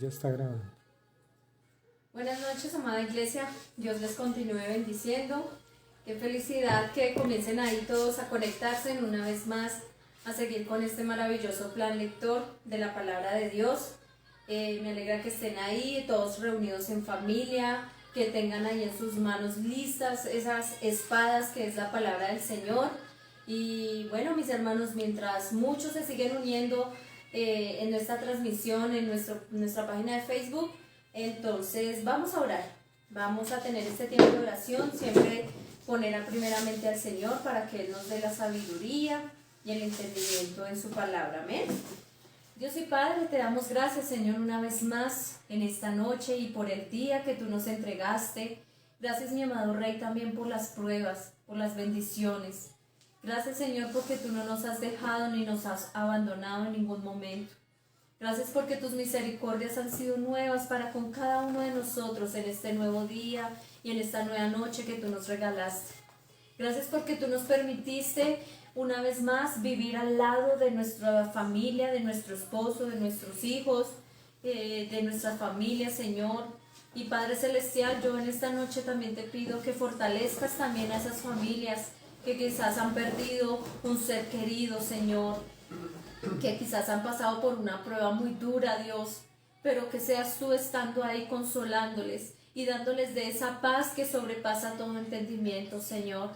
Ya está grabando. Buenas noches, amada iglesia. Dios les continúe bendiciendo. Qué felicidad que comiencen ahí todos a conectarse una vez más, a seguir con este maravilloso plan lector de la palabra de Dios. Me alegra que estén ahí, todos reunidos en familia, que tengan ahí en sus manos listas esas espadas que es la palabra del Señor. Y bueno, mis hermanos, mientras muchos se siguen uniendo en nuestra transmisión, en nuestra página de Facebook, entonces vamos a orar. Vamos a tener este tiempo de oración, siempre poner primeramente al Señor para que Él nos dé la sabiduría y el entendimiento en su palabra. Amén. Dios y Padre, te damos gracias, Señor, una vez más en esta noche y por el día que tú nos entregaste. Gracias, mi amado Rey, también por las pruebas, por las bendiciones. Gracias, Señor, porque tú no nos has dejado ni nos has abandonado en ningún momento. Gracias porque tus misericordias han sido nuevas para con cada uno de nosotros en este nuevo día y en esta nueva noche que tú nos regalaste. Gracias porque tú nos permitiste una vez más vivir al lado de nuestra familia, de nuestro esposo, de nuestros hijos, de nuestra familia, Señor. Y Padre Celestial, yo en esta noche también te pido que fortalezcas también a esas familias que quizás han perdido un ser querido, Señor, que quizás han pasado por una prueba muy dura, Dios, pero que seas tú estando ahí consolándoles y dándoles de esa paz que sobrepasa todo entendimiento, Señor.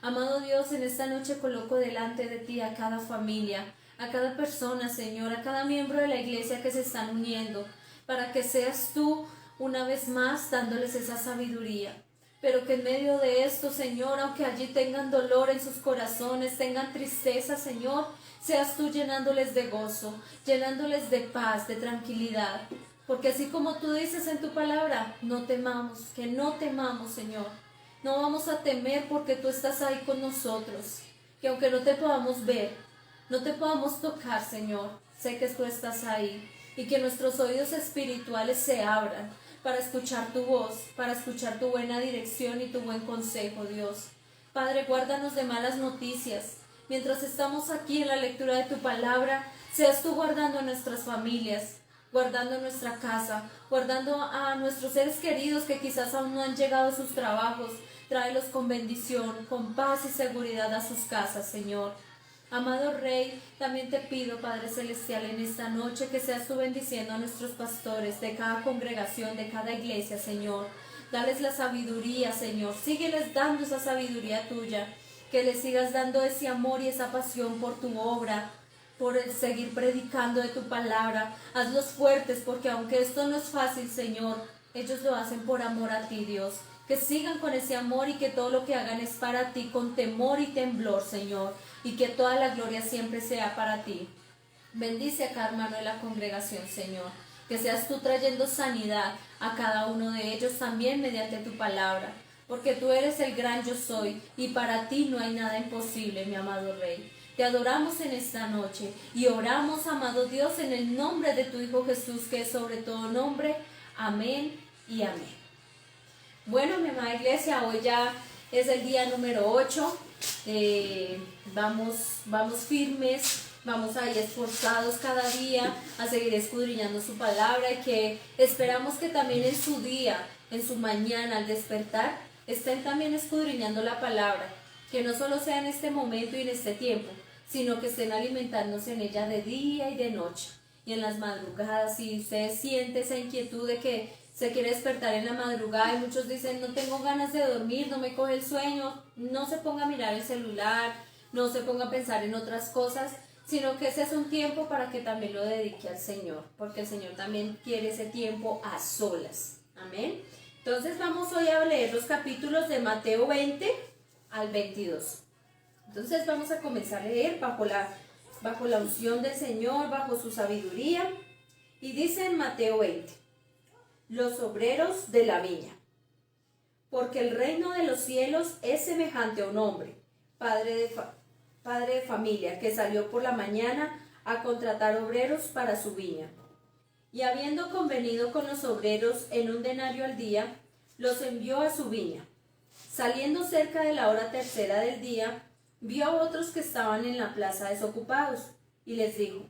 Amado Dios, en esta noche coloco delante de ti a cada familia, a cada persona, Señor, a cada miembro de la iglesia que se están uniendo, para que seas tú una vez más dándoles esa sabiduría. Pero que en medio de esto, Señor, aunque allí tengan dolor en sus corazones, tengan tristeza, Señor, seas tú llenándoles de gozo, llenándoles de paz, de tranquilidad. Porque así como tú dices en tu palabra, no temamos, que no temamos, Señor. No vamos a temer porque tú estás ahí con nosotros. Que aunque no te podamos ver, no te podamos tocar, Señor, sé que tú estás ahí. Y que nuestros oídos espirituales se abran para escuchar tu voz, para escuchar tu buena dirección y tu buen consejo, Dios. Padre, guárdanos de malas noticias. Mientras estamos aquí en la lectura de tu palabra, seas tú guardando a nuestras familias, guardando nuestra casa, guardando a nuestros seres queridos que quizás aún no han llegado a sus trabajos. Tráelos con bendición, con paz y seguridad a sus casas, Señor. Amado Rey, también te pido, Padre Celestial, en esta noche que seas tú bendiciendo a nuestros pastores de cada congregación, de cada iglesia, Señor. Dales la sabiduría, Señor. Sígueles dando esa sabiduría tuya. Que les sigas dando ese amor y esa pasión por tu obra, por seguir predicando de tu palabra. Hazlos fuertes, porque aunque esto no es fácil, Señor, ellos lo hacen por amor a ti, Dios. Que sigan con ese amor y que todo lo que hagan es para ti, con temor y temblor, Señor. Y que toda la gloria siempre sea para ti. Bendice a cada hermano de la congregación, Señor. Que seas tú trayendo sanidad a cada uno de ellos también mediante tu palabra. Porque tú eres el gran yo soy y para ti no hay nada imposible, mi amado Rey. Te adoramos en esta noche y oramos, amado Dios, en el nombre de tu Hijo Jesús, que es sobre todo nombre. Amén y amén. Bueno, mi amada iglesia, hoy ya es el día número 8. Vamos firmes, vamos ahí esforzados cada día a seguir escudriñando su palabra y que esperamos que también en su día, en su mañana al despertar, estén también escudriñando la palabra, que no solo sea en este momento y en este tiempo, sino que estén alimentándose en ella de día y de noche y en las madrugadas. Si usted siente esa inquietud de que se quiere despertar en la madrugada y muchos dicen no tengo ganas de dormir, no me coge el sueño, no se ponga a mirar el celular, no se ponga a pensar en otras cosas, sino que ese es un tiempo para que también lo dedique al Señor, porque el Señor también quiere ese tiempo a solas. Amén. Entonces vamos hoy a leer los capítulos de Mateo 20 al 22. Entonces vamos a comenzar a leer bajo la unción del Señor, bajo su sabiduría. Y dice en Mateo 20, los obreros de la viña. Porque el reino de los cielos es semejante a un hombre, padre de familia, que salió por la mañana a contratar obreros para su viña. Y habiendo convenido con los obreros en un denario al día, los envió a su viña. Saliendo cerca de la hora tercera del día, vio a otros que estaban en la plaza desocupados, y les dijo,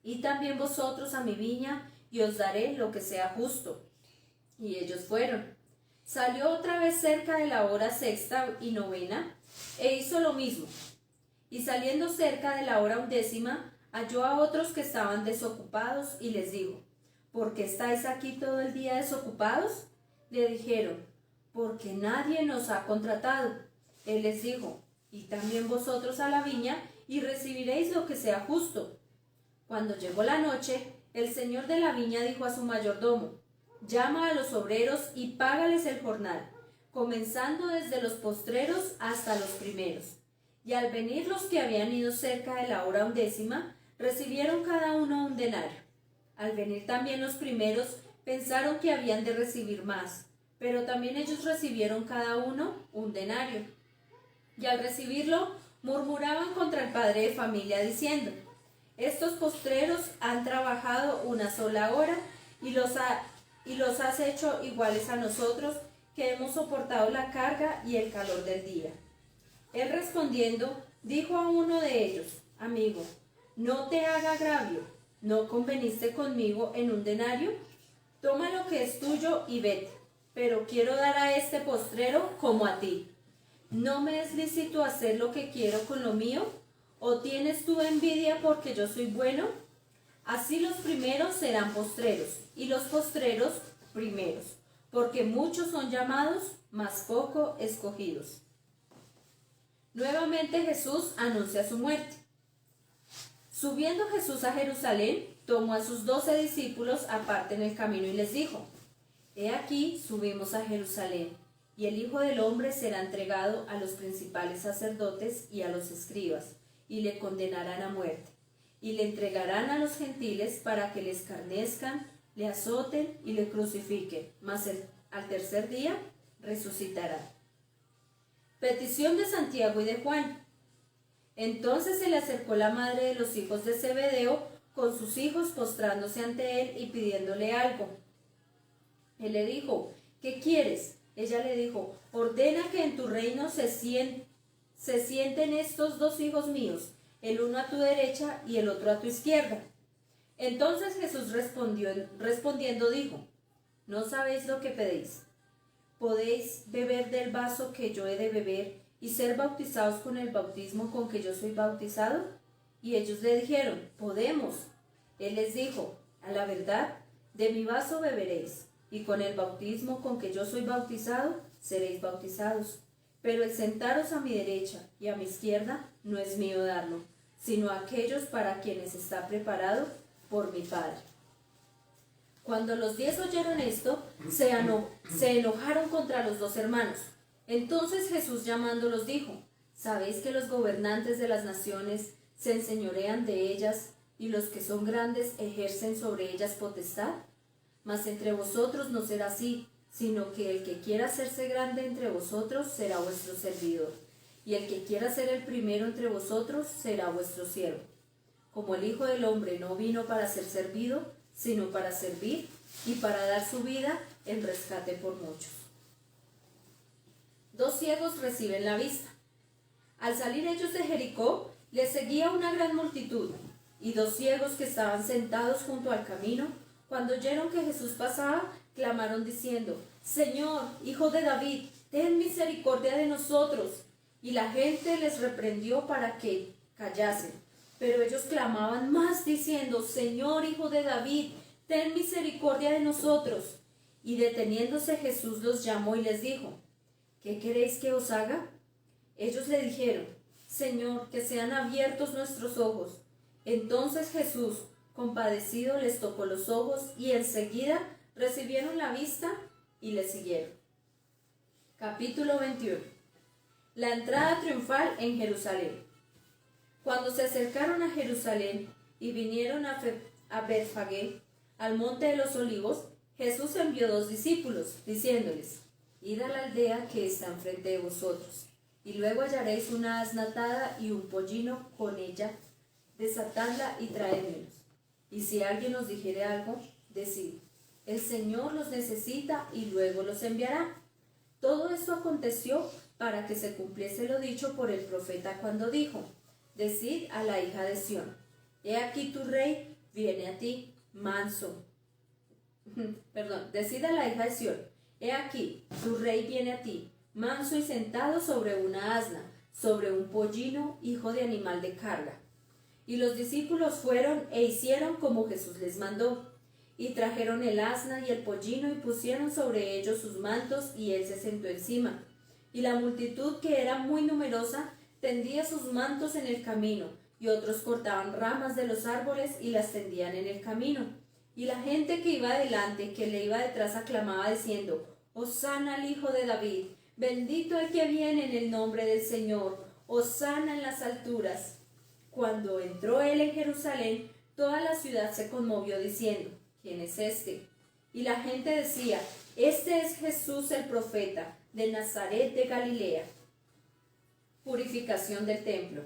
id también vosotros a mi viña, y os daré lo que sea justo. Y ellos fueron. Salió otra vez cerca de la hora sexta y novena, e hizo lo mismo. Y saliendo cerca de la hora 11, halló a otros que estaban desocupados, y les dijo: ¿Por qué estáis aquí todo el día desocupados? Le dijeron: porque nadie nos ha contratado. Él les dijo: y también vosotros a la viña, y recibiréis lo que sea justo. Cuando llegó la noche, el señor de la viña dijo a su mayordomo: llama a los obreros y págales el jornal, comenzando desde los postreros hasta los primeros. Y al venir los que habían ido cerca de la hora 11, recibieron cada uno un denario. Al venir también los primeros, pensaron que habían de recibir más, pero también ellos recibieron cada uno un denario. Y al recibirlo, murmuraban contra el padre de familia, diciendo: estos postreros han trabajado una sola hora y los has hecho iguales a nosotros, que hemos soportado la carga y el calor del día. Él respondiendo, dijo a uno de ellos: amigo, no te haga agravio, ¿no conveniste conmigo en un denario? Toma lo que es tuyo y vete, pero quiero dar a este postrero como a ti. ¿No me es lícito hacer lo que quiero con lo mío? ¿O tienes tú envidia porque yo soy bueno? Así los primeros serán postreros, y los postreros primeros, porque muchos son llamados, mas poco escogidos. Nuevamente Jesús anuncia su muerte. Subiendo Jesús a Jerusalén, tomó a sus 12 discípulos aparte en el camino y les dijo: he aquí, subimos a Jerusalén, y el Hijo del Hombre será entregado a los principales sacerdotes y a los escribas, y le condenarán a muerte, y le entregarán a los gentiles para que le escarnezcan, le azoten y le crucifiquen, mas al tercer día resucitará. Petición de Santiago y de Juan. Entonces se le acercó la madre de los hijos de Zebedeo con sus hijos, postrándose ante él y pidiéndole algo. Él le dijo: ¿qué quieres? Ella le dijo: ordena que en tu reino se sienten estos 2 hijos míos, el uno a tu derecha y el otro a tu izquierda. Entonces Jesús respondiendo dijo: no sabéis lo que pedís. ¿Podéis beber del vaso que yo he de beber y ser bautizados con el bautismo con que yo soy bautizado? Y ellos le dijeron: podemos. Él les dijo: a la verdad, de mi vaso beberéis, y con el bautismo con que yo soy bautizado seréis bautizados. Pero el sentaros a mi derecha y a mi izquierda no es mío darlo, sino a aquellos para quienes está preparado por mi Padre. Cuando los 10 oyeron esto, se enojaron contra los 2 hermanos. Entonces Jesús llamándolos dijo: ¿sabéis que los gobernantes de las naciones se enseñorean de ellas, y los que son grandes ejercen sobre ellas potestad? Mas entre vosotros no será así, sino que el que quiera hacerse grande entre vosotros será vuestro servidor, y el que quiera ser el primero entre vosotros será vuestro siervo. Como el Hijo del Hombre no vino para ser servido, sino para servir y para dar su vida en rescate por muchos. 2 ciegos reciben la vista. Al salir ellos de Jericó, les seguía una gran multitud, y 2 ciegos que estaban sentados junto al camino, cuando oyeron que Jesús pasaba, clamaron diciendo: Señor, Hijo de David, ten misericordia de nosotros. Y la gente les reprendió para que callasen. Pero ellos clamaban más diciendo: Señor, Hijo de David, ten misericordia de nosotros. Y deteniéndose Jesús los llamó y les dijo: ¿qué queréis que os haga? Ellos le dijeron: Señor, que sean abiertos nuestros ojos. Entonces Jesús, compadecido, les tocó los ojos, y enseguida recibieron la vista y le siguieron. Capítulo 21. La entrada triunfal en Jerusalén. Cuando se acercaron a Jerusalén y vinieron a Betfagé, al monte de los olivos, Jesús envió 2 discípulos, diciéndoles: id a la aldea que está enfrente de vosotros, y luego hallaréis una asna atada y un pollino con ella, desatadla y traédmelos. Y si alguien os dijere algo, decid: el Señor los necesita y luego los enviará. Todo esto aconteció para que se cumpliese lo dicho por el profeta cuando dijo: decid a la hija de Sión: he aquí tu rey viene a ti, manso, decid a la hija de Sión, he aquí, tu rey viene a ti, manso y sentado sobre una asna, sobre un pollino, hijo de animal de carga. Y los discípulos fueron e hicieron como Jesús les mandó, y trajeron el asna y el pollino y pusieron sobre ellos sus mantos, y él se sentó encima. Y la multitud, que era muy numerosa, tendía sus mantos en el camino, y otros cortaban ramas de los árboles y las tendían en el camino. Y la gente que iba delante, que le iba detrás, aclamaba diciendo, Hosana al Hijo de David, bendito el que viene en el nombre del Señor, Hosana en las alturas. Cuando entró él en Jerusalén, toda la ciudad se conmovió diciendo, ¿quién es este? Y la gente decía, este es Jesús el profeta, de Nazaret de Galilea. Purificación del templo.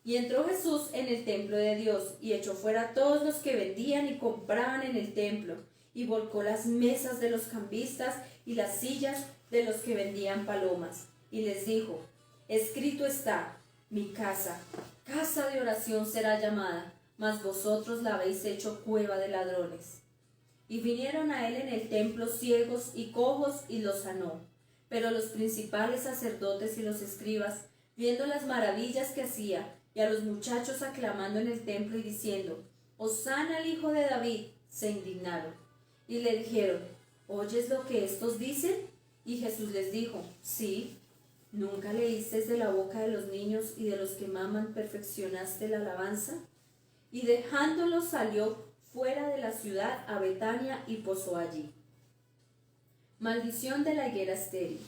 Y entró Jesús en el templo de Dios, y echó fuera a todos los que vendían y compraban en el templo, y volcó las mesas de los cambistas y las sillas de los que vendían palomas, y les dijo, escrito está, mi casa, casa de oración será llamada, mas vosotros la habéis hecho cueva de ladrones. Y vinieron a él en el templo ciegos y cojos, y los sanó. Pero los principales sacerdotes y los escribas, viendo las maravillas que hacía, y a los muchachos aclamando en el templo y diciendo, Hosana al Hijo de David, se indignaron. Y le dijeron, ¿oyes lo que estos dicen? Y Jesús les dijo, sí. ¿Nunca leísteis de la boca de los niños y de los que maman perfeccionaste la alabanza? Y dejándolos salió fuera de la ciudad a Betania y posó allí. Maldición de la higuera estéril.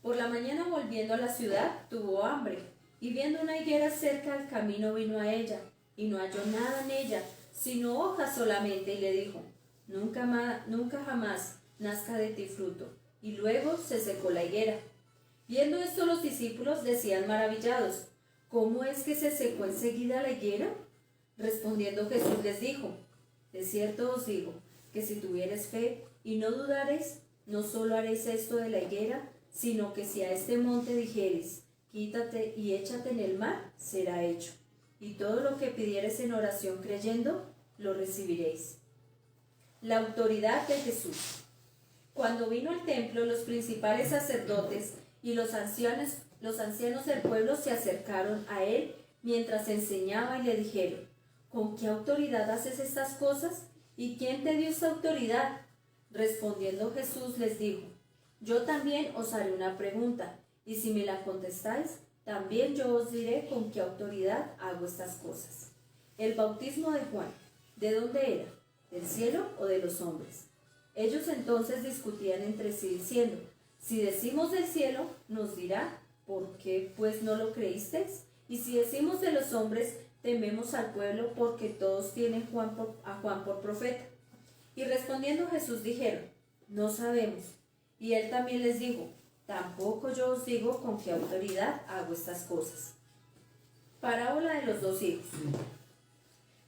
Por la mañana, volviendo a la ciudad, tuvo hambre, y viendo una higuera cerca del camino vino a ella, y no halló nada en ella, sino hojas solamente, y le dijo, nunca jamás nazca de ti fruto. Y luego se secó la higuera. Viendo esto los discípulos decían maravillados, ¿cómo es que se secó enseguida la higuera? Respondiendo Jesús les dijo, de cierto os digo, que si tuviereis fe y no dudareis, no solo haréis esto de la higuera, sino que si a este monte dijereis, quítate y échate en el mar, será hecho. Y todo lo que pidiereis en oración creyendo, lo recibiréis. La autoridad de Jesús. Cuando vino al templo, los principales sacerdotes y los ancianos del pueblo se acercaron a él mientras enseñaba y le dijeron, ¿con qué autoridad haces estas cosas? ¿Y quién te dio esta autoridad? Respondiendo Jesús les dijo, yo también os haré una pregunta, y si me la contestáis, también yo os diré con qué autoridad hago estas cosas. El bautismo de Juan, ¿de dónde era? ¿Del cielo o de los hombres? Ellos entonces discutían entre sí diciendo, si decimos del cielo, nos dirá, ¿por qué pues no lo creísteis? Y si decimos de los hombres, tememos al pueblo porque todos tienen a Juan por profeta. Y respondiendo Jesús dijeron, no sabemos. Y él también les dijo, tampoco yo os digo con qué autoridad hago estas cosas. Parábola de los dos hijos.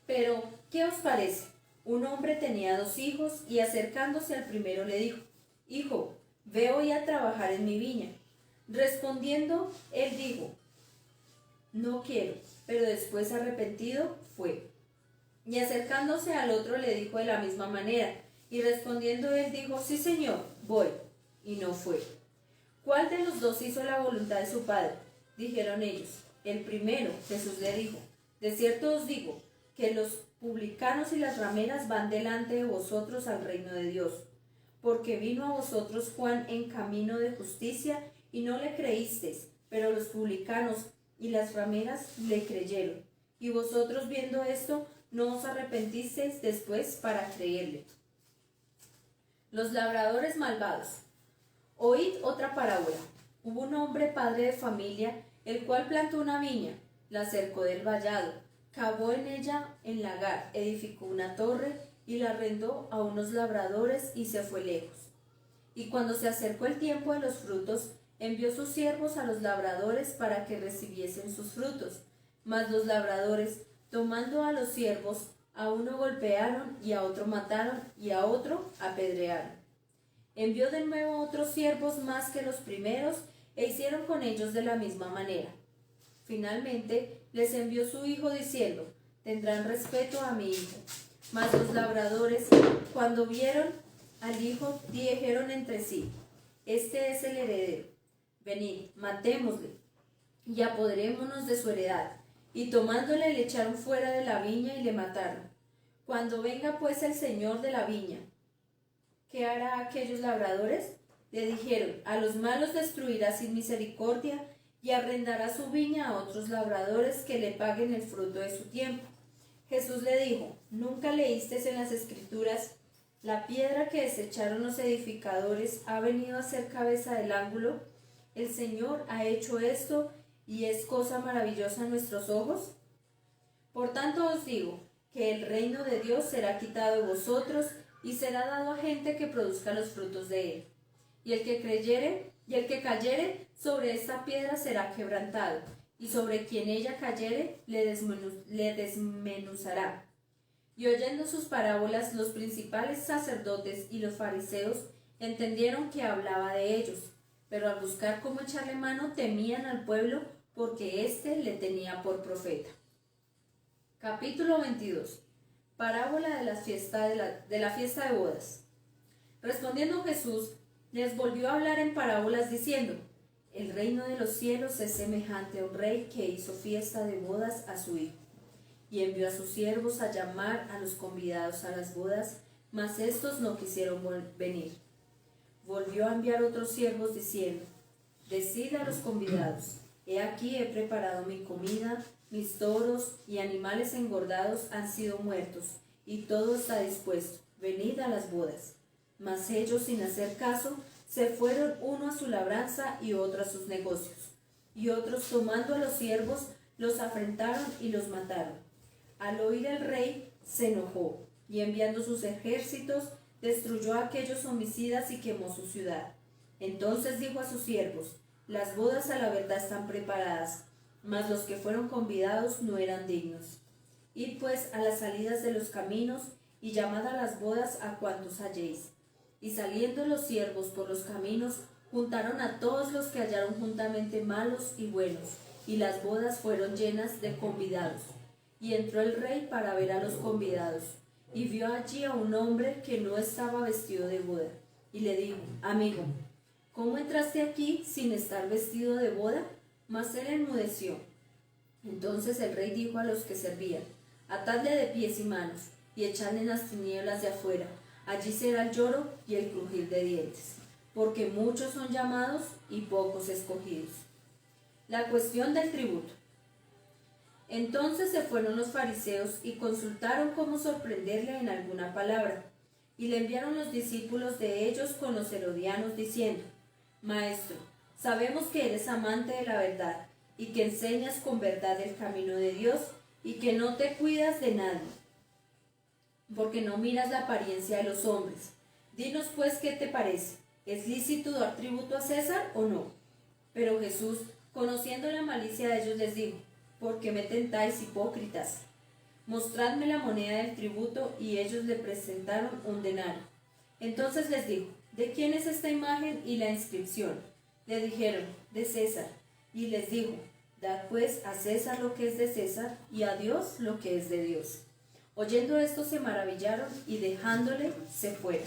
Pero, ¿qué os parece? Un hombre tenía 2 hijos y acercándose al primero le dijo, hijo, ve hoy a trabajar en mi viña. Respondiendo, él dijo, no quiero, pero después arrepentido fue. Y acercándose al otro le dijo de la misma manera, y respondiendo él dijo, sí señor, voy, y no fue. ¿Cuál de los 2 hizo la voluntad de su padre? Dijeron ellos, el primero. Jesús le dijo, de cierto os digo, que los publicanos y las rameras van delante de vosotros al reino de Dios. Porque vino a vosotros Juan en camino de justicia, y no le creísteis, pero los publicanos y las rameras le creyeron. Y vosotros viendo esto, no os arrepentisteis después para creerle. Los labradores malvados. Oíd otra parábola. Hubo un hombre padre de familia, el cual plantó una viña, la cercó del vallado, cavó en ella en lagar, edificó una torre y la arrendó a unos labradores y se fue lejos. Y cuando se acercó el tiempo de los frutos, envió sus siervos a los labradores para que recibiesen sus frutos. Mas los labradores, tomando a los siervos, a uno golpearon y a otro mataron y a otro apedrearon. Envió de nuevo otros siervos más que los primeros e hicieron con ellos de la misma manera. Finalmente les envió su hijo diciendo, tendrán respeto a mi hijo. Mas los labradores, cuando vieron al hijo, dijeron entre sí: Este es el heredero. Venid, matémosle, y apoderémonos de su heredad. Y tomándole le echaron fuera de la viña y le mataron. Cuando venga pues el señor de la viña, ¿qué hará aquellos labradores? Le dijeron: A los malos destruirá sin misericordia, y arrendará su viña a otros labradores que le paguen el fruto de su tiempo. Jesús le dijo: ¿Nunca leísteis en las Escrituras: la piedra que desecharon los edificadores ha venido a ser cabeza del ángulo? El Señor ha hecho esto, y es cosa maravillosa en nuestros ojos. Por tanto os digo, que el reino de Dios será quitado de vosotros, y será dado a gente que produzca los frutos de él. Y el que cayere sobre esta piedra será quebrantado, y sobre quien ella cayere le desmenuzará. Y oyendo sus parábolas, los principales sacerdotes y los fariseos entendieron que hablaba de ellos, pero al buscar cómo echarle mano temían al pueblo, porque éste le tenía por profeta. Capítulo 22. Parábola de la fiesta de bodas. Respondiendo Jesús, les volvió a hablar en parábolas diciendo: El reino de los cielos es semejante a un rey que hizo fiesta de bodas a su hijo, y envió a sus siervos a llamar a los convidados a las bodas, mas éstos no quisieron venir. Volvió a enviar otros siervos diciendo: Decid a los convidados: He aquí he preparado mi comida, mis toros y animales engordados han sido muertos, y todo está dispuesto, venid a las bodas. Mas ellos, sin hacer caso, se fueron, uno a su labranza y otro a sus negocios. Y otros, tomando a los siervos, los afrentaron y los mataron. Al oír el rey, se enojó, y enviando sus ejércitos, destruyó a aquellos homicidas y quemó su ciudad. Entonces dijo a sus siervos: Las bodas a la verdad están preparadas, mas los que fueron convidados no eran dignos. Id pues a las salidas de los caminos, y llamad a las bodas a cuantos halléis. Y saliendo los siervos por los caminos, juntaron a todos los que hallaron juntamente, malos y buenos, y las bodas fueron llenas de convidados. Y entró el rey para ver a los convidados, y vio allí a un hombre que no estaba vestido de boda, y le dijo: Amigo, ¿cómo entraste aquí sin estar vestido de boda? Mas él enmudeció. Entonces el rey dijo a los que servían: Atadle de pies y manos, y echadle en las tinieblas de afuera. Allí será el lloro y el crujir de dientes, porque muchos son llamados y pocos escogidos. La cuestión del tributo. Entonces se fueron los fariseos y consultaron cómo sorprenderle en alguna palabra, y le enviaron los discípulos de ellos con los herodianos, diciendo: Maestro, sabemos que eres amante de la verdad, y que enseñas con verdad el camino de Dios, y que no te cuidas de nadie, porque no miras la apariencia de los hombres. Dinos pues, ¿qué te parece? ¿Es lícito dar tributo a César o no? Pero Jesús, conociendo la malicia de ellos, les dijo: ¿Por qué me tentáis, hipócritas? Mostradme la moneda del tributo. Y ellos le presentaron un denario. Entonces les dijo: ¿De quién es esta imagen y la inscripción? Le dijeron: de César. Y les dijo: Dad pues a César lo que es de César, y a Dios lo que es de Dios. Oyendo esto se maravillaron, y dejándole se fueron.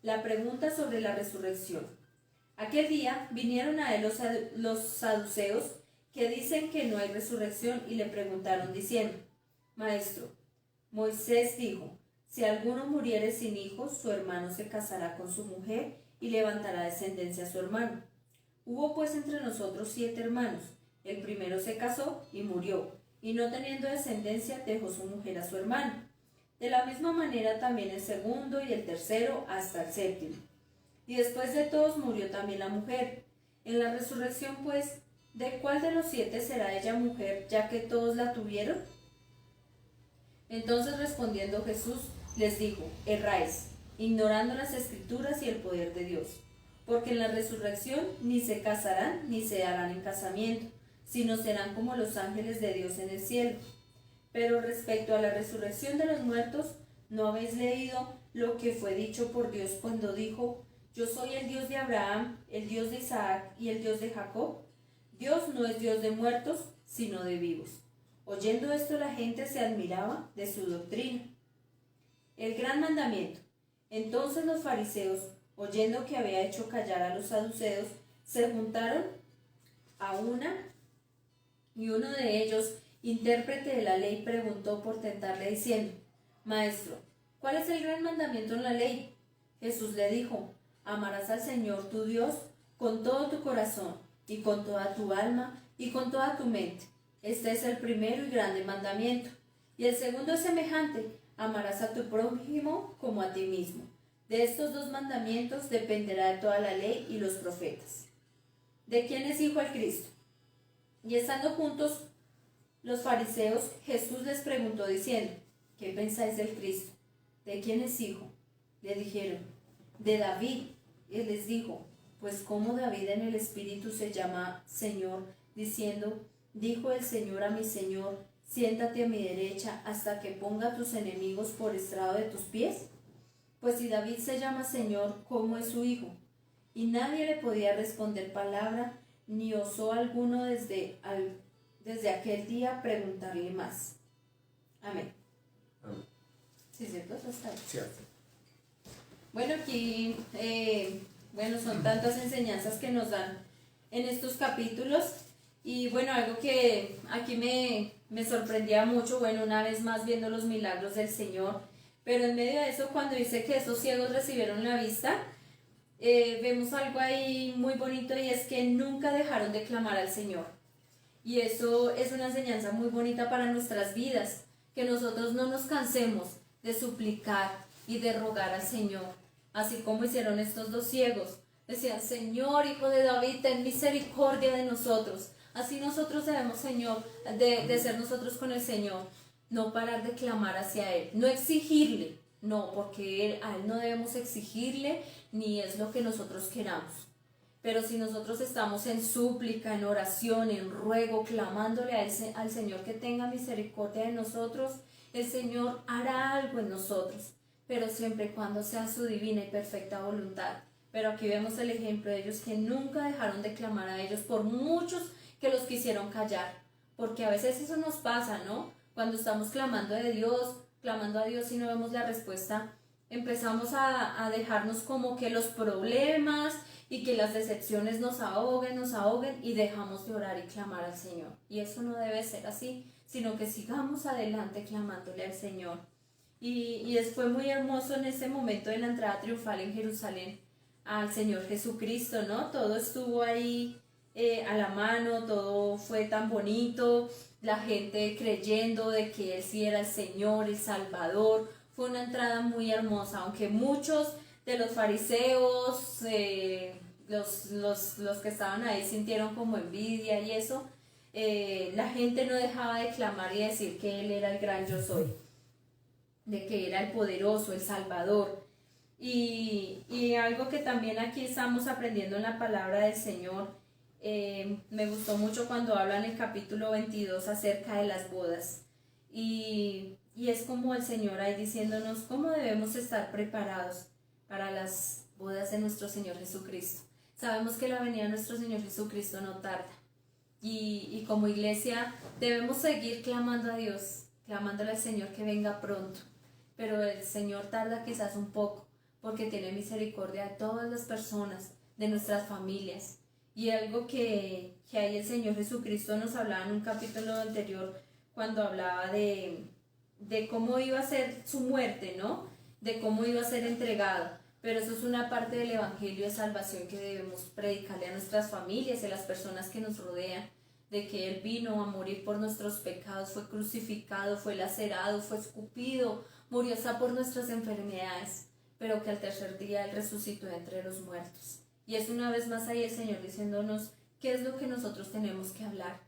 La pregunta sobre la resurrección. Aquel día vinieron a él los saduceos, que dicen que no hay resurrección, y le preguntaron diciendo: Maestro, Moisés dijo: si alguno muriere sin hijos, su hermano se casará con su mujer y levantará descendencia a su hermano. Hubo pues entre nosotros 7 hermanos. El primero se casó y murió, y no teniendo descendencia dejó su mujer a su hermano. De la misma manera también el segundo y el tercero hasta el séptimo. Y después de todos murió también la mujer. En la resurrección pues, ¿de cuál de los 7 será ella mujer, ya que todos la tuvieron? Entonces respondiendo Jesús les dijo: erráis, ignorando las Escrituras y el poder de Dios. Porque en la resurrección ni se casarán ni se harán en casamiento, sino serán como los ángeles de Dios en el cielo. Pero respecto a la resurrección de los muertos, ¿no habéis leído lo que fue dicho por Dios cuando dijo: yo soy el Dios de Abraham, el Dios de Isaac y el Dios de Jacob? Dios no es Dios de muertos, sino de vivos. Oyendo esto, la gente se admiraba de su doctrina. El gran mandamiento. Entonces los fariseos, oyendo que había hecho callar a los saduceos, se juntaron a una, y uno de ellos, intérprete de la ley, preguntó por tentarle diciendo: Maestro, ¿cuál es el gran mandamiento en la ley? Jesús le dijo: amarás al Señor tu Dios con todo tu corazón, y con toda tu alma, y con toda tu mente. Este es el primero y grande mandamiento. Y el segundo es semejante: amarás a tu prójimo como a ti mismo. De estos dos mandamientos dependerá de toda la ley y los profetas. ¿De quién es hijo el Cristo? Y estando juntos los fariseos, Jesús les preguntó diciendo: ¿qué pensáis del Cristo? ¿De quién es hijo? Le dijeron: de David. Él les dijo: pues como David en el Espíritu se llama Señor, diciendo: dijo el Señor a mi Señor, siéntate a mi derecha hasta que ponga a tus enemigos por estrado de tus pies. Pues si David se llama Señor, ¿cómo es su hijo? Y nadie le podía responder palabra, ni osó alguno desde aquel día preguntarle más. Amén. Amén. Sí, ¿cierto? Eso está bien. Cierto. Bueno, aquí son tantas enseñanzas que nos dan en estos capítulos. Y bueno, algo que aquí me sorprendía mucho, bueno, una vez más viendo los milagros del Señor, pero en medio de eso, cuando dice que esos ciegos recibieron la vista, vemos algo ahí muy bonito, y es que nunca dejaron de clamar al Señor. Y eso es una enseñanza muy bonita para nuestras vidas, que nosotros no nos cansemos de suplicar y de rogar al Señor, así como hicieron estos dos ciegos. Decían: Señor, Hijo de David, ten misericordia de nosotros. Así nosotros debemos, Señor, de ser nosotros con el Señor. No parar de clamar hacia Él, no exigirle, no, porque a Él no debemos exigirle, ni es lo que nosotros queramos. Pero si nosotros estamos en súplica, en oración, en ruego, clamándole al Señor que tenga misericordia de nosotros, el Señor hará algo en nosotros, pero siempre y cuando sea su divina y perfecta voluntad. Pero aquí vemos el ejemplo de ellos, que nunca dejaron de clamar a ellos, por muchos que los quisieron callar, porque a veces eso nos pasa, ¿no? Cuando estamos clamando a Dios y no vemos la respuesta, empezamos a dejarnos como que los problemas y que las decepciones nos ahoguen y dejamos de orar y clamar al Señor. Y eso no debe ser así, sino que sigamos adelante clamándole al Señor. Y fue muy hermoso en ese momento de la entrada triunfal en Jerusalén al Señor Jesucristo, ¿no? Todo estuvo ahí a la mano, todo fue tan bonito, la gente creyendo de que Él sí era el Señor, el Salvador. Fue una entrada muy hermosa, aunque muchos de los fariseos, los que estaban ahí sintieron como envidia y eso, la gente no dejaba de clamar y decir que Él era el gran yo soy, de que era el poderoso, el Salvador. Y algo que también aquí estamos aprendiendo en la palabra del Señor, me gustó mucho cuando habla en el capítulo 22 acerca de las bodas. Y es como el Señor ahí diciéndonos cómo debemos estar preparados para las bodas de nuestro Señor Jesucristo. Sabemos que la venida de nuestro Señor Jesucristo no tarda. Y como iglesia debemos seguir clamando a Dios, clamándole al Señor que venga pronto. Pero el Señor tarda quizás un poco, porque tiene misericordia de todas las personas, de nuestras familias. Y algo que ahí el Señor Jesucristo nos hablaba en un capítulo anterior, cuando hablaba de cómo iba a ser su muerte, ¿no? De cómo iba a ser entregado. Pero eso es una parte del Evangelio de salvación que debemos predicarle a nuestras familias y a las personas que nos rodean, de que Él vino a morir por nuestros pecados, fue crucificado, fue lacerado, fue escupido, murió hasta por nuestras enfermedades, pero que al tercer día Él resucitó entre los muertos. Y es una vez más ahí el Señor diciéndonos qué es lo que nosotros tenemos que hablar.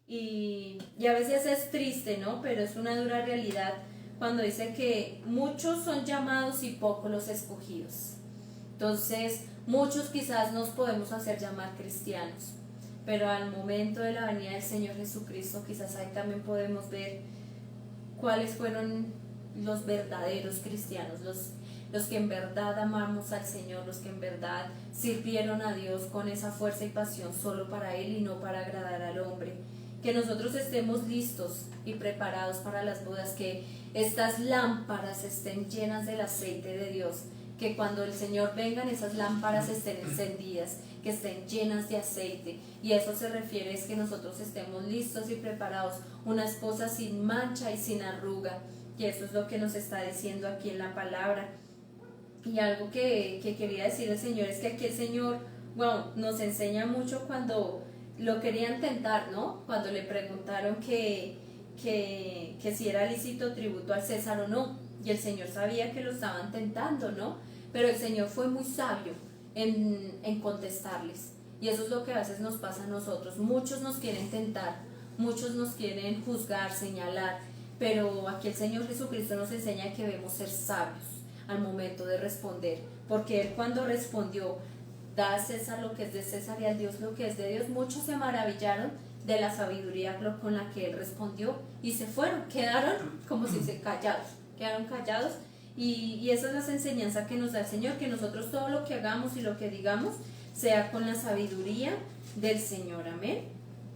Y a veces es triste, ¿no? Pero es una dura realidad cuando dice que muchos son llamados y pocos los escogidos. Entonces, muchos quizás nos podemos hacer llamar cristianos, pero al momento de la venida del Señor Jesucristo, quizás ahí también podemos ver cuáles fueron los verdaderos cristianos, los que en verdad amamos al Señor, los que en verdad sirvieron a Dios con esa fuerza y pasión solo para Él y no para agradar al hombre. que nosotros estemos listos y preparados para las bodas, que estas lámparas estén llenas del aceite de Dios, que cuando el Señor venga esas lámparas estén encendidas, que estén llenas de aceite, y eso se refiere es que nosotros estemos listos y preparados, una esposa sin mancha y sin arruga, y eso es lo que nos está diciendo aquí en la palabra. Y algo que quería decir el Señor es que aquí el Señor, bueno, nos enseña mucho cuando lo querían tentar, ¿no? Cuando le preguntaron que si era lícito tributo al César o no, y el Señor sabía que lo estaban tentando, ¿no? Pero el Señor fue muy sabio en contestarles, y eso es lo que a veces nos pasa a nosotros. Muchos nos quieren tentar, muchos nos quieren juzgar, señalar, pero aquí el Señor Jesucristo nos enseña que debemos ser sabios al momento de responder, porque Él cuando respondió, da a César lo que es de César y a Dios lo que es de Dios, muchos se maravillaron de la sabiduría con la que Él respondió y se fueron, quedaron como si se quedaron callados. Y esa es la enseñanza que nos da el Señor, que nosotros todo lo que hagamos y lo que digamos sea con la sabiduría del Señor. Amén.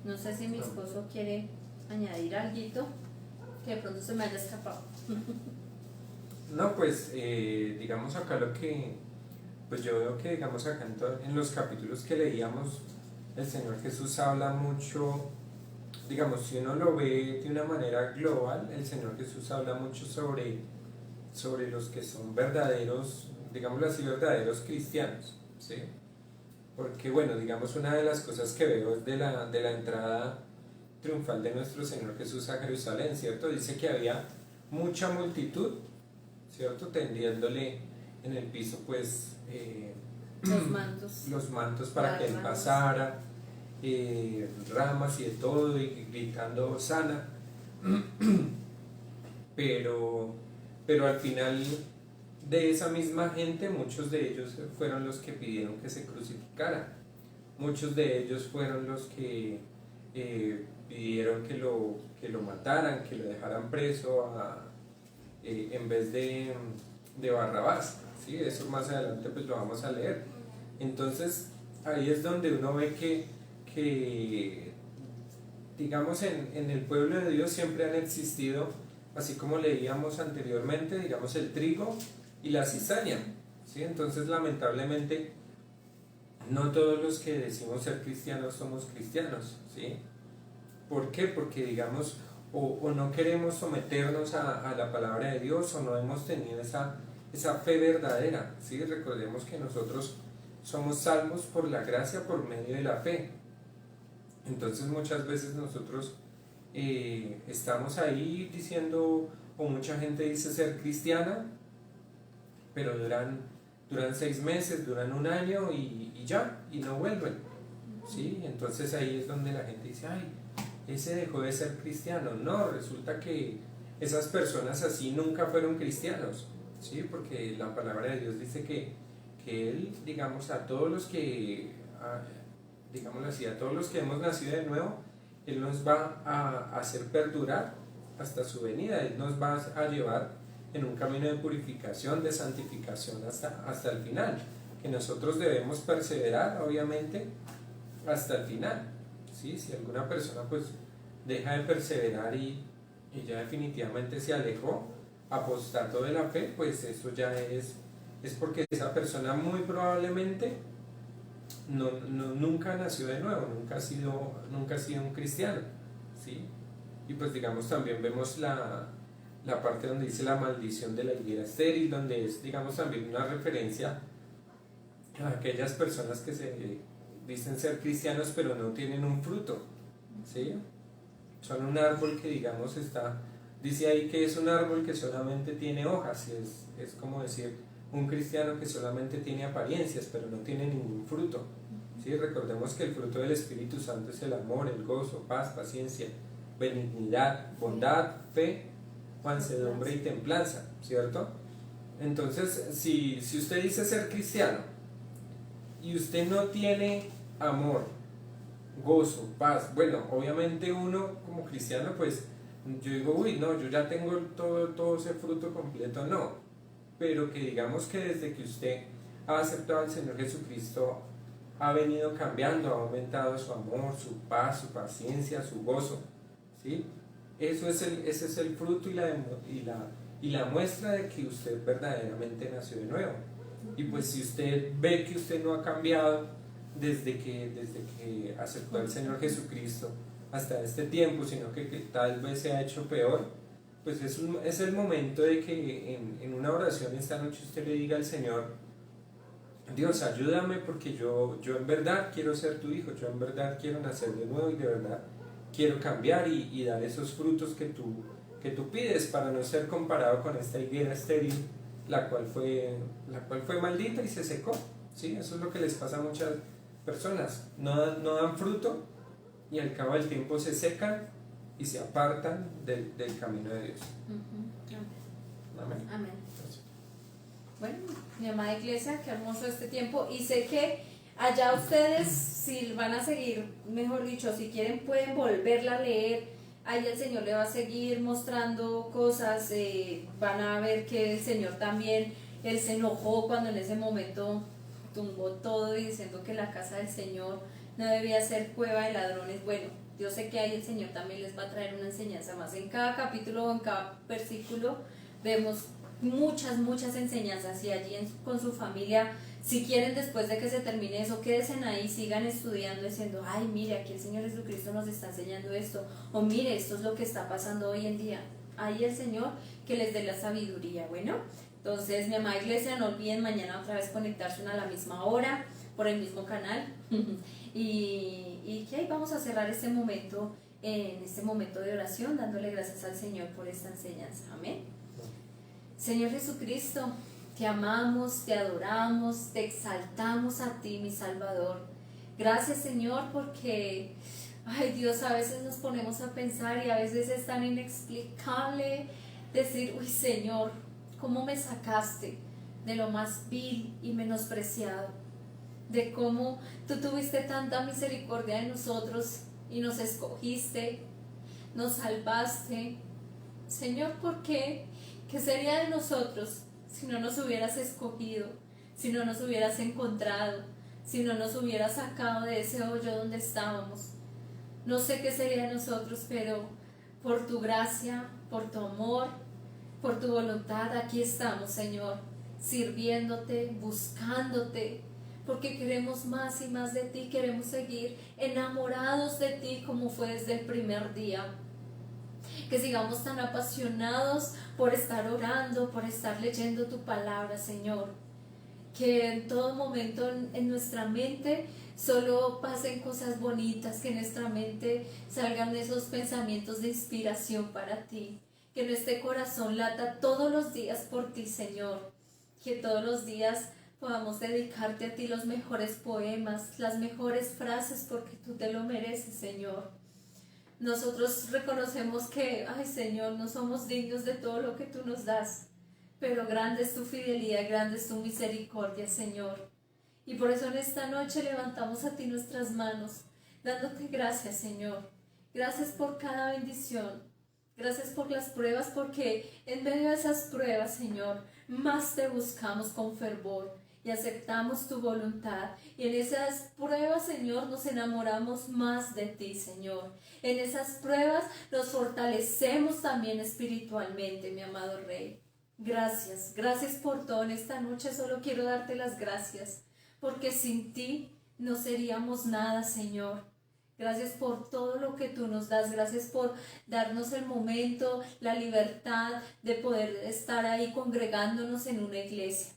No sé si mi esposo quiere añadir algo que de pronto se me haya escapado. No, pues digamos acá lo que, pues yo veo que digamos acá en los capítulos que leíamos, el Señor Jesús habla mucho, digamos, si uno lo ve de una manera global, el Señor Jesús habla mucho sobre los que son verdaderos, digámoslo así, verdaderos cristianos, ¿sí? Porque bueno, digamos, una de las cosas que veo es de la entrada triunfal de nuestro Señor Jesús a Jerusalén, ¿cierto? Dice que había mucha multitud, ¿cierto? Tendiéndole en el piso, pues, los mantos para que Él pasara, ramas y de todo, y gritando Hosana, pero al final de esa misma gente, muchos de ellos fueron los que pidieron que se crucificara, muchos de ellos fueron los que pidieron que lo mataran, que lo dejaran preso en vez de Barrabás, ¿sí? Eso más adelante pues lo vamos a leer. Entonces ahí es donde uno ve que digamos en el pueblo de Dios siempre han existido, así como leíamos anteriormente, digamos el trigo y la cizaña, ¿sí? Entonces lamentablemente no todos los que decimos ser cristianos somos cristianos, ¿sí? ¿Por qué? Porque digamos o no queremos someternos a la palabra de Dios, o no hemos tenido esa fe verdadera, ¿sí? Recordemos que nosotros somos salvos por la gracia por medio de la fe. Entonces muchas veces nosotros estamos ahí diciendo, o mucha gente dice ser cristiana, pero duran 6 meses, duran 1 año y ya, y no vuelven, ¿sí? Entonces ahí es donde la gente dice, ay, ese dejó de ser cristiano. No, resulta que esas personas así nunca fueron cristianos, ¿sí? Porque la palabra de Dios dice que Él, digamos, a todos los que, digámoslo así, a todos los que hemos nacido de nuevo, Él nos va a hacer perdurar hasta su venida. Él nos va a llevar en un camino de purificación, de santificación hasta el final, que nosotros debemos perseverar, obviamente, hasta el final, ¿sí? Si alguna persona pues deja de perseverar y ya definitivamente se alejó, apostató de la fe, pues eso ya es porque esa persona muy probablemente nunca nació de nuevo, nunca ha sido un cristiano, ¿sí? Y pues digamos también vemos la parte donde dice la maldición de la higuera estéril, donde es, digamos, también una referencia a aquellas personas que se dicen ser cristianos pero no tienen un fruto, ¿sí? Son un árbol que, digamos, dice ahí que es un árbol que solamente tiene hojas, y es como decir un cristiano que solamente tiene apariencias pero no tiene ningún fruto, ¿sí? Recordemos que el fruto del Espíritu Santo es el amor, el gozo, paz, paciencia, benignidad, bondad, fe, mansedumbre y templanza, ¿cierto? Entonces, si usted dice ser cristiano y usted no tiene amor, gozo, paz, bueno, obviamente uno como cristiano, pues yo digo, uy, no, yo ya tengo todo ese fruto completo, no, pero que digamos que desde que usted ha aceptado al Señor Jesucristo ha venido cambiando, ha aumentado su amor, su paz, su paciencia, su gozo, ¿sí? Ese es el fruto y la muestra de que usted verdaderamente nació de nuevo. Y pues si usted ve que usted no ha cambiado desde que aceptó al Señor Jesucristo hasta este tiempo, sino que tal vez se ha hecho peor, pues es el momento de que en una oración esta noche usted le diga al Señor: Dios, ayúdame, porque yo en verdad quiero ser tu hijo, yo en verdad quiero nacer de nuevo y de verdad quiero cambiar y dar esos frutos que tú pides, para no ser comparado con esta higuera estéril, la cual fue maldita y se secó. ¿Sí? Eso es lo que les pasa a muchas personas, no dan fruto y al cabo del tiempo se secan y se apartan del camino de Dios. Amén. Amén. Bueno, mi amada iglesia, qué hermoso este tiempo, y sé que allá ustedes, si van a seguir, mejor dicho, si quieren pueden volverla a leer, ahí el Señor le va a seguir mostrando cosas, van a ver que el Señor también, Él se enojó cuando en ese momento tumbó todo y diciendo que la casa del Señor no debía ser cueva de ladrones. Bueno, yo sé que ahí el Señor también les va a traer una enseñanza más. En cada capítulo o en cada versículo vemos muchas enseñanzas, y allí con su familia, si quieren, después de que se termine eso, quédense ahí, sigan estudiando, diciendo: ay, mire, aquí el Señor Jesucristo nos está enseñando esto, o mire, esto es lo que está pasando hoy en día. Ahí el Señor que les dé la sabiduría. Bueno, entonces, mi amada iglesia, no olviden mañana otra vez conectarse a la misma hora por el mismo canal y que ahí vamos a cerrar este momento, en este momento de oración, dándole gracias al Señor por esta enseñanza. Amén. Señor Jesucristo, te amamos, te adoramos, te exaltamos a ti, mi Salvador. Gracias, Señor, porque, ay Dios, a veces nos ponemos a pensar y a veces es tan inexplicable decir: uy, Señor, ¿cómo me sacaste de lo más vil y menospreciado? De cómo tú tuviste tanta misericordia de nosotros y nos escogiste, nos salvaste. Señor, ¿por qué? ¿Qué sería de nosotros si no nos hubieras escogido, si no nos hubieras encontrado, si no nos hubieras sacado de ese hoyo donde estábamos? No sé qué sería de nosotros, pero por tu gracia, por tu amor, por tu voluntad, aquí estamos, Señor, sirviéndote, buscándote, porque queremos más y más de ti, queremos seguir enamorados de ti como fue desde el primer día. Que sigamos tan apasionados por estar orando, por estar leyendo tu palabra, Señor. Que en todo momento en nuestra mente solo pasen cosas bonitas, que en nuestra mente salgan esos pensamientos de inspiración para ti. Que nuestro corazón lata todos los días por ti, Señor. Que todos los días podamos dedicarte a ti los mejores poemas, las mejores frases, porque tú te lo mereces, Señor. Nosotros reconocemos que, ay Señor, no somos dignos de todo lo que tú nos das, pero grande es tu fidelidad, grande es tu misericordia, Señor. Y por eso en esta noche levantamos a ti nuestras manos, dándote gracias, Señor. Gracias por cada bendición. Gracias por las pruebas, porque en medio de esas pruebas, Señor, más te buscamos con fervor y aceptamos tu voluntad. Y en esas pruebas, Señor, nos enamoramos más de ti, Señor. En esas pruebas nos fortalecemos también espiritualmente, mi amado Rey. Gracias, gracias por todo en esta noche. Solo quiero darte las gracias, porque sin ti no seríamos nada, Señor. Gracias por todo lo que tú nos das. Gracias por darnos el momento, la libertad de poder estar ahí congregándonos en una iglesia.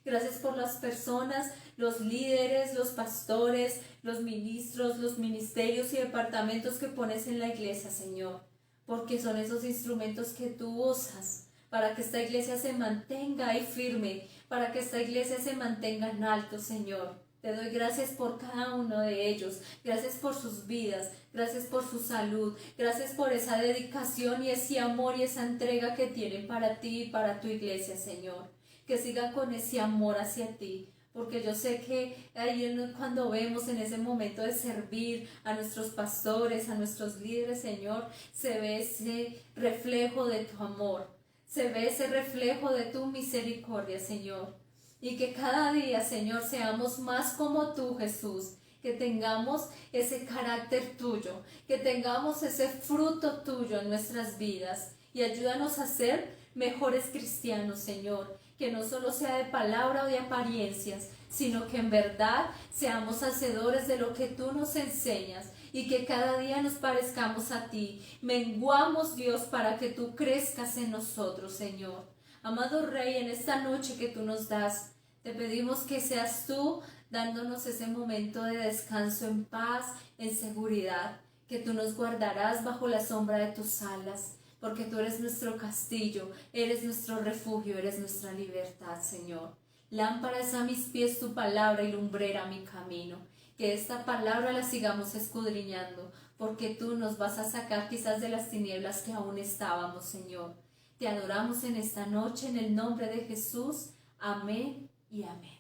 Gracias por las personas, los líderes, los pastores, los ministros, los ministerios y departamentos que pones en la iglesia, Señor, porque son esos instrumentos que tú usas para que esta iglesia se mantenga ahí firme, para que esta iglesia se mantenga en alto, Señor. Te doy gracias por cada uno de ellos, gracias por sus vidas, gracias por su salud, gracias por esa dedicación y ese amor y esa entrega que tienen para ti y para tu iglesia, Señor. Que sigan con ese amor hacia ti, porque yo sé que ahí cuando vemos en ese momento de servir a nuestros pastores, a nuestros líderes, Señor, se ve ese reflejo de tu amor, se ve ese reflejo de tu misericordia, Señor. y que cada día, Señor, seamos más como tú, Jesús, que tengamos ese carácter tuyo, que tengamos ese fruto tuyo en nuestras vidas, y ayúdanos a ser mejores cristianos, Señor, que no solo sea de palabra o de apariencias, sino que en verdad seamos hacedores de lo que tú nos enseñas, y que cada día nos parezcamos a ti. Menguamos, Dios, para que tú crezcas en nosotros, Señor. Amado Rey, en esta noche que tú nos das, te pedimos que seas tú dándonos ese momento de descanso en paz, en seguridad, que tú nos guardarás bajo la sombra de tus alas, porque tú eres nuestro castillo, eres nuestro refugio, eres nuestra libertad, Señor. Lámpara es a mis pies tu palabra y lumbrera mi camino. Que esta palabra la sigamos escudriñando, porque tú nos vas a sacar quizás de las tinieblas que aún estábamos, Señor. Te adoramos en esta noche, en el nombre de Jesús. Amén y amén.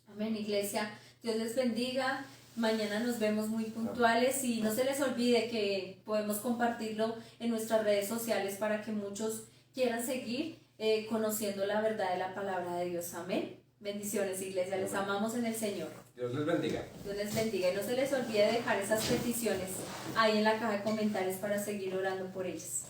Amén, iglesia. Dios les bendiga. Mañana nos vemos muy puntuales y no se les olvide que podemos compartirlo en nuestras redes sociales para que muchos quieran seguir conociendo la verdad de la palabra de Dios. Amén. Bendiciones, iglesia. Les amamos en el Señor. Dios les bendiga. Dios les bendiga. Y no se les olvide dejar esas peticiones ahí en la caja de comentarios para seguir orando por ellas.